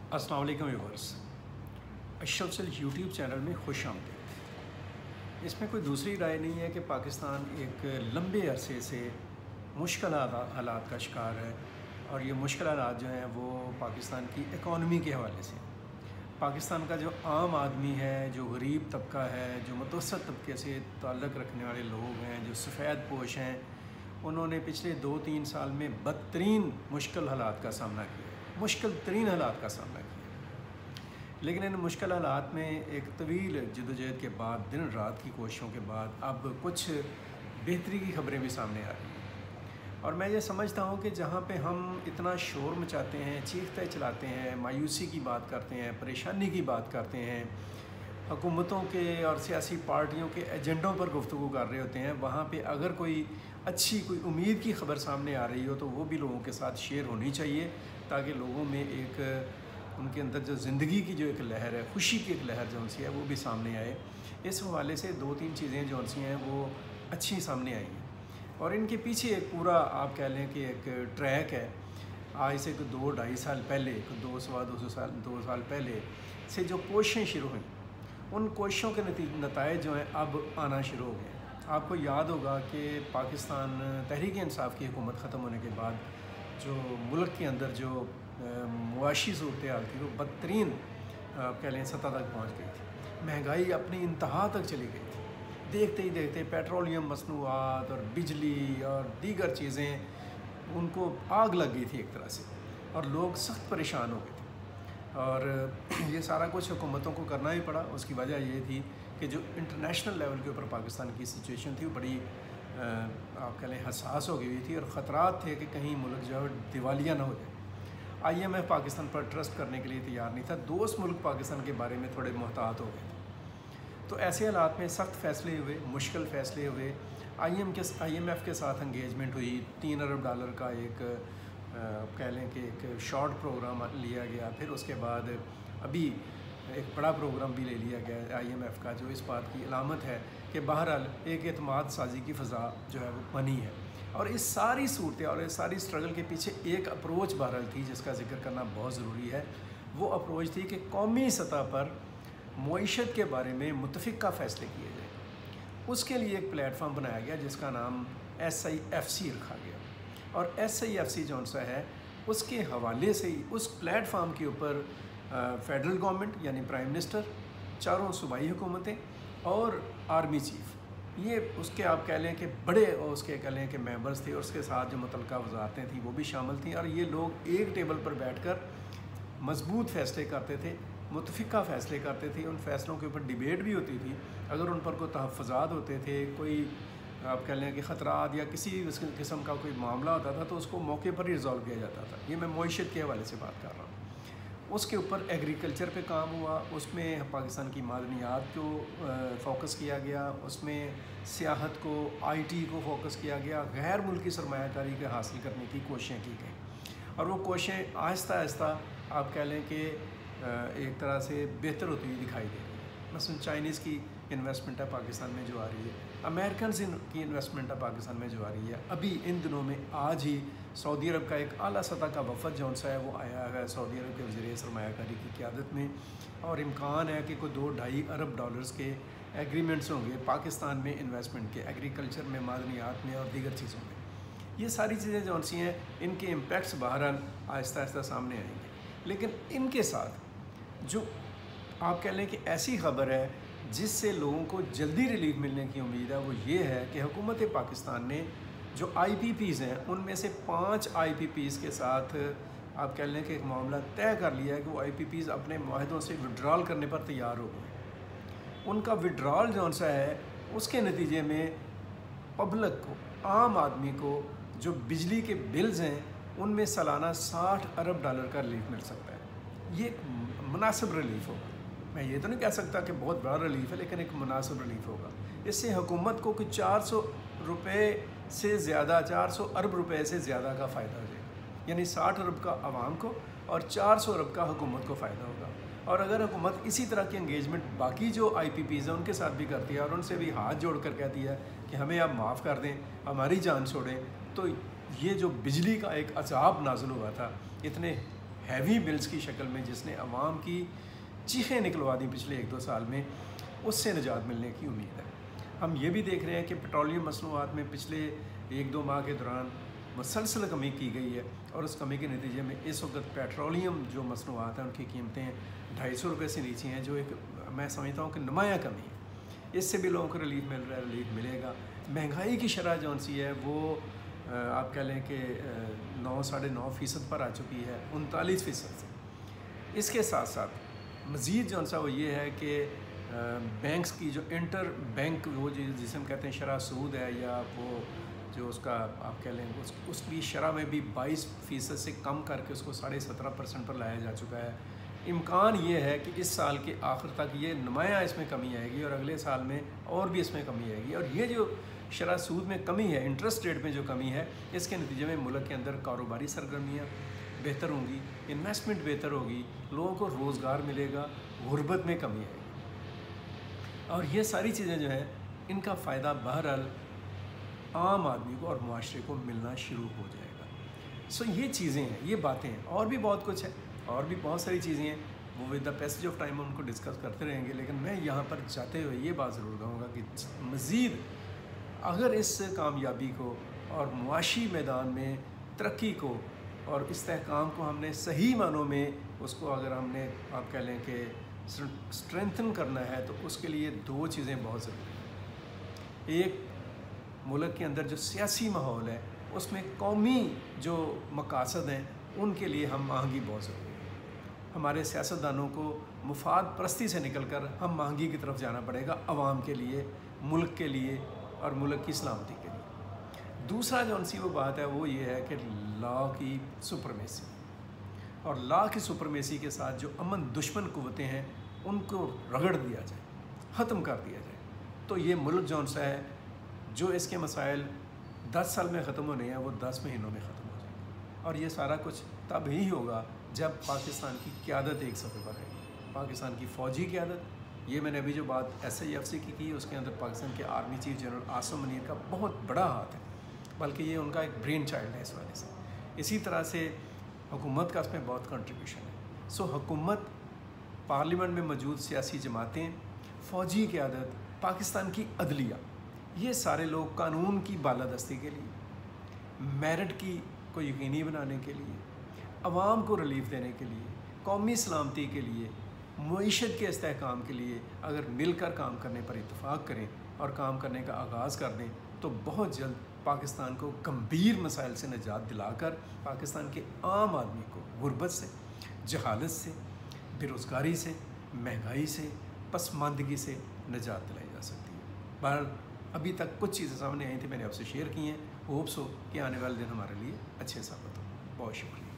अस्सलाम वालेकुम व्यूअर्स, अशरफ सेल यूट्यूब चैनल में खुश आमदीद। इसमें कोई दूसरी राय नहीं है कि पाकिस्तान एक लंबे अरसे से मुश्किल हालात का शिकार है और ये मुश्किल हालात जो हैं वो पाकिस्तान की इकॉनमी के हवाले से। पाकिस्तान का जो आम आदमी है, जो गरीब तबका है, जो मुतवस्सत तबके से ताल्लुक़ रखने वाले लोग हैं, जो सफ़ेद पोश हैं, उन्होंने पिछले 2-3 साल में बदतरीन मुश्किल हालात का सामना किया, मुश्किल तरीन हालात का सामना किया। लेकिन इन मुश्किल हालात में एक तवील जदोजहद के बाद, दिन रात की कोशिशों के बाद अब कुछ बेहतरी की खबरें भी सामने आ रही हैं। और मैं ये समझता हूँ कि जहाँ पे हम इतना शोर मचाते हैं, चीखते चलाते हैं, मायूसी की बात करते हैं, परेशानी की बात करते हैं, हुकूमतों के और सियासी पार्टियों के एजेंडों पर गुफ्तगू कर रहे होते हैं, वहाँ पे अगर कोई अच्छी कोई उम्मीद की खबर सामने आ रही हो तो वो भी लोगों के साथ शेयर होनी चाहिए, ताकि लोगों में एक उनके अंदर जो ज़िंदगी की जो एक लहर है, खुशी की एक लहर जो सी है वो भी सामने आए। इस हवाले से 2-3 चीज़ें जो सी हैं वो अच्छी सामने आई हैं और इनके पीछे एक पूरा आप कह लें कि एक ट्रैक है। आज से 2-2.5 साल पहले, 2 साल पहले से जो कोशिशें शुरू हुई, उन कोशिशों के नतीजे जो हैं अब आना शुरू हो गए। आपको याद होगा कि पाकिस्तान तहरीक इंसाफ की हुकूमत ख़त्म होने के बाद जो मुल्क के अंदर जो मुआशी सूरत हाल थी वो बदतरीन आप कह लें सतह तक पहुँच गई थी। महंगाई अपनी इंतहा तक चली गई थी। देखते ही देखते पेट्रोलियम मसनूआत और बिजली और दीगर चीज़ें उनको आग लग गई थी एक तरह से, और लोग सख्त परेशान हो गए थे। और ये सारा कुछ हुकूमतों को करना ही पड़ा। उसकी वजह ये थी कि जो इंटरनेशनल लेवल के ऊपर पाकिस्तान की सिचुएशन थी वो बड़ी आप कह लें हसास हो गई थी और ख़तरात थे कि कहीं मुल्क जो है दिवालिया ना हो जाए। IMF पाकिस्तान पर ट्रस्ट करने के लिए तैयार नहीं था। दोस्त मुल्क पाकिस्तान के बारे में थोड़े मोहतात हो गए थे। तो ऐसे हालात में सख्त फ़ैसले हुए, मुश्किल फ़ैसले हुए। IMF के साथ इंगेजमेंट हुई। $3 अरब का एक कह लें कि एक शॉर्ट प्रोग्राम लिया गया। फिर उसके बाद अभी एक बड़ा प्रोग्राम भी ले लिया गया IMF का, जो इस बात की अलामत है कि बहरहाल एक एतमाद साजी की फ़ज़ा जो है वो बनी है। और इस सारी सूरत और इस सारी स्ट्रगल के पीछे एक अप्रोच बहरहाल थी जिसका जिक्र करना बहुत ज़रूरी है। वो अप्रोच थी कि कौमी सतह पर मईशत के बारे में मुतफ़िक़ा फ़ैसले किए जाए। उसके लिए एक प्लेटफार्म बनाया गया जिसका नाम SIFC रखा गया। और SIFC जो सा है उसके हवाले से ही उस प्लेटफार्म के ऊपर फ़ेडरल गवर्नमेंट यानी प्राइम मिनिस्टर, चारों सूबाई हुकूमतें और आर्मी चीफ़, ये उसके आप कह लें कि बड़े उसके कह लें कि मेंबर्स थे। और उसके साथ जो मुतल्लिक़ा वज़ारतें थी वो भी शामिल थीं। और ये लोग एक टेबल पर बैठकर मजबूत फ़ैसले करते थे, मुतफ़िक़ा फ़ैसले करते थे। उन फ़ैसलों के ऊपर डिबेट भी होती थी। अगर उन पर कोई तहफ़्फ़ुज़ात होते थे, कोई आप कह लें कि ख़तरात या किसी किस्म का कोई मामला होता था तो उसको मौके पर ही रिज़ॉल्व किया जाता था। ये मैं मईशत के हवाले से बात कर रहा हूँ। उसके ऊपर एग्रीकल्चर पे काम हुआ, उसमें पाकिस्तान की मादनियात को फ़ोकस किया गया, उसमें सियाहत को, IT को फ़ोकस किया गया, गैर मुल्की सरमायाकारी के हासिल करने की कोशिशें की गई। और वो कोशिशें आहिस्ता आहिस्ता आप कह लें कि एक तरह से बेहतर होती हुई दिखाई दे रही है। मसलन चाइनीज़ की इन्वेस्टमेंट है पाकिस्तान में जो आ रही है, अमेरिकन की इन्वेस्टमेंट है पाकिस्तान में जो आ रही है। अभी इन दिनों में आज ही सऊदी अरब का एक आला सतह का वफ़द जौन सा है वो आया है सऊदी अरब के वज़ीर सरमायाकारी की क़यादत में। और इम्कान है कि कोई $2-2.5 अरब के एग्रीमेंट्स होंगे पाकिस्तान में इन्वेस्टमेंट के, एग्रीकल्चर में, मादनियात में और दीगर चीज़ों में। ये सारी चीज़ें जौन सी हैं इनके इम्पैक्ट्स बहरहाल आहिस्ता आहिस्ता सामने आएंगे। लेकिन इनके साथ जो आप कह लें कि ऐसी ख़बर है जिससे लोगों को जल्दी रिलीफ मिलने की उम्मीद है, वो ये है कि हुकूमत पाकिस्तान ने जो IPPs हैं उनमें से 5 IPPs के साथ आप कह लें कि एक मामला तय कर लिया है कि वो IPPs अपने मुआहदों से विड्रॉल करने पर तैयार हो गए। उनका विड्रॉल जौन सा है उसके नतीजे में पब्लिक को, आम आदमी को जो बिजली के बिल्स हैं उनमें सालाना $60 अरब का रिलीफ मिल सकता है। ये मुनासिब रिलीफ होगा। मैं ये तो नहीं कह सकता कि बहुत बड़ा रिलीफ है, लेकिन एक मुनासिब रिलीफ होगा। इससे हुकूमत को कुछ 400 से ज़्यादा, 400 अरब रुपए से ज़्यादा का फ़ायदा हो जाएगा। यानी 60 अरब का आवाम को और 400 अरब का हुकूमत को फ़ायदा होगा। और अगर हुकूमत इसी तरह की इंगेजमेंट बाकी जो IPPs हैं उनके साथ भी करती है और उनसे भी हाथ जोड़ कर कहती है कि हमें आप माफ़ कर दें, हमारी जान छोड़ें, तो ये जो बिजली का एक अज़ाब नाज़िल हुआ था इतने ہیوی بلز کی شکل میں جس نے عوام کی چیخیں نکلوا دی پچھلے 1-2 سال میں، اس سے نجات ملنے کی امید ہے۔ ہم یہ بھی دیکھ رہے ہیں کہ پیٹرولیم مصنوعات میں پچھلے 1-2 ماہ کے دوران مسلسل کمی کی گئی ہے، اور اس کمی کے نتیجے میں اس وقت پیٹرولیم جو مصنوعات ہیں ان کی قیمتیں 250 روپے سے نیچے ہیں، جو ایک میں سمجھتا ہوں کہ نمایاں کمی ہے۔ اس سے بھی لوگوں کو ریلیف مل رہا ہے، ریلیف ملے گا۔ مہنگائی کی شرح جون سی ہے وہ آپ کہہ لیں کہ 9-9.5% پر آ چکی ہے، 39% سے۔ اس کے ساتھ ساتھ مزید جون سا وہ یہ ہے کہ بینکس کی جو انٹر بینک وہ جسے ہم کہتے ہیں شرح سود ہے، یا وہ جو اس کا آپ کہہ لیں اس کی شرح میں بھی 22% سے کم کر کے اس کو 17.5% پر لایا جا چکا ہے۔ امکان یہ ہے کہ اس سال کے آخر تک یہ نمایاں اس میں کمی آئے گی، اور اگلے سال میں اور بھی اس میں کمی آئے گی۔ اور یہ جو شرح سود میں کمی ہے، انٹرسٹ ریٹ میں جو کمی ہے، اس کے نتیجے میں ملک کے اندر کاروباری سرگرمیاں بہتر ہوں گی، انویسٹمنٹ بہتر ہوگی، لوگوں کو روزگار ملے گا، غربت میں کمی آئے گی، اور یہ ساری چیزیں جو ہیں ان کا فائدہ بہرحال عام آدمی کو اور معاشرے کو ملنا شروع ہو جائے گا۔ سو یہ چیزیں ہیں، یہ باتیں ہیں، اور بھی بہت کچھ ہے، اور بھی بہت ساری چیزیں ہیں، وہ with the passage of time ان کو ڈسکس کرتے رہیں گے، لیکن میں یہاں پر جاتے ہوئے یہ بات ضرور کہوں گا کہ مزید اگر اس کامیابی کو اور معاشی میدان میں ترقی کو اور استحکام کو ہم نے صحیح معنوں میں اس کو اگر ہم نے آپ کہہ لیں کہ اسٹرینتھن کرنا ہے، تو اس کے لیے 2 چیزیں بہت ضروری ہیں۔ ایک، ملک کے اندر جو سیاسی ماحول ہے اس میں قومی جو مقاصد ہیں ان کے لیے ہم آہنگی بہت ضروری ہے۔ ہمارے سیاستدانوں کو مفاد پرستی سے نکل کر ہم آہنگی کی طرف جانا پڑے گا، عوام کے لیے، ملک کے لیے اور ملک کی سلامتی کے لیے۔ دوسرا جو انسی وہ بات ہے وہ یہ ہے کہ لا کی سپرمیسی، اور لا کی سپرمیسی کے ساتھ جو امن دشمن قوتیں ہیں ان کو رگڑ دیا جائے، ختم کر دیا جائے، تو یہ ملک جون سا ہے جو اس کے مسائل 10 سال میں ختم ہونے ہیں وہ 10 مہینوں میں ختم ہو جائیں گے، اور یہ سارا کچھ تب ہی ہوگا جب پاکستان کی قیادت ایک صفحے پر رہے گی، پاکستان کی فوجی قیادت۔ یہ میں نے ابھی جو بات SIFC کی کی اس کے اندر پاکستان کے army chief general Asim Munir کا بہت بڑا ہاتھ ہے، بلکہ یہ ان کا ایک برین چائلڈ ہے اس وجہ سے۔ اسی طرح سے حکومت کا اس میں بہت کنٹریبیوشن ہے۔ سو حکومت، پارلیمنٹ میں موجود سیاسی جماعتیں، فوجی قیادت، پاکستان کی عدلیہ، یہ سارے لوگ قانون کی بالادستی کے لیے، میرٹ کو یقینی بنانے کے لیے، عوام کو ریلیف دینے کے لیے، قومی سلامتی کے لیے، معیشت کے استحکام کے لیے اگر مل کر کام کرنے پر اتفاق کریں اور کام کرنے کا آغاز کر دیں، تو بہت جلد پاکستان کو گمبھیر مسائل سے نجات دلا کر پاکستان کے عام آدمی کو غربت سے، جہالت سے، بے روزگاری سے، مہنگائی سے، پسماندگی سے نجات دلائی جا سکتی ہے۔ بہرحال ابھی تک کچھ چیزیں سامنے آئی تھیں، میں نے آپ سے شیئر کی ہیں، ہوپس ہو کہ آنے والے دن ہمارے لیے اچھے ثابت ہوں۔ بہت شکریہ۔